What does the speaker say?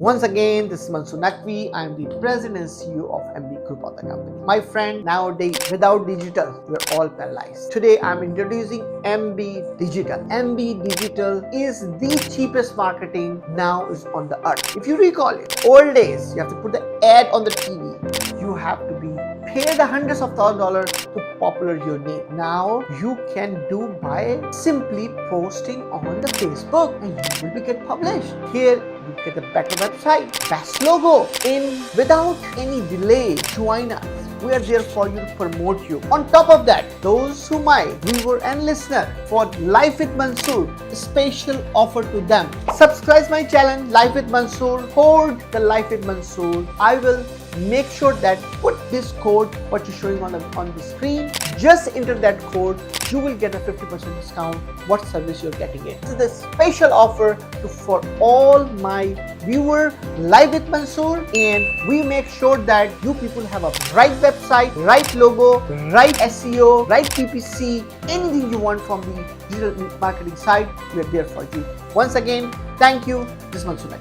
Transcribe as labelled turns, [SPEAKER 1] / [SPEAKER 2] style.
[SPEAKER 1] Once again, this is Mansoor. I am the president and CEO of MB Group of the company. My friend, nowadays, without digital, we're all paralyzed. Today, I'm introducing MB Digital. MB Digital is the cheapest marketing now is on the earth. If you recall it, old days, you have to put the ad on the TV. You have to be pay the hundreds of $1,000s to popular your name. Now you can do by simply posting on the Facebook and you will get published. Here you get a better website, best logo in without any delay. Join us. We are there for you to promote you. On top of that, those who my viewer and listener for Life with Mansoor, special offer to them. Subscribe my channel Life with Mansoor, code the Life with Mansoor. I will make sure that put this code what you're showing on the screen. Just enter that code, you will get a 50% discount what service you're getting it. This is the special offer for all my viewer Live with Mansoor, and we make sure that you people have a right website, right logo, right SEO, right PPC, anything you want from the digital marketing side, we are there for you. Once again, thank you. This is Mansoor.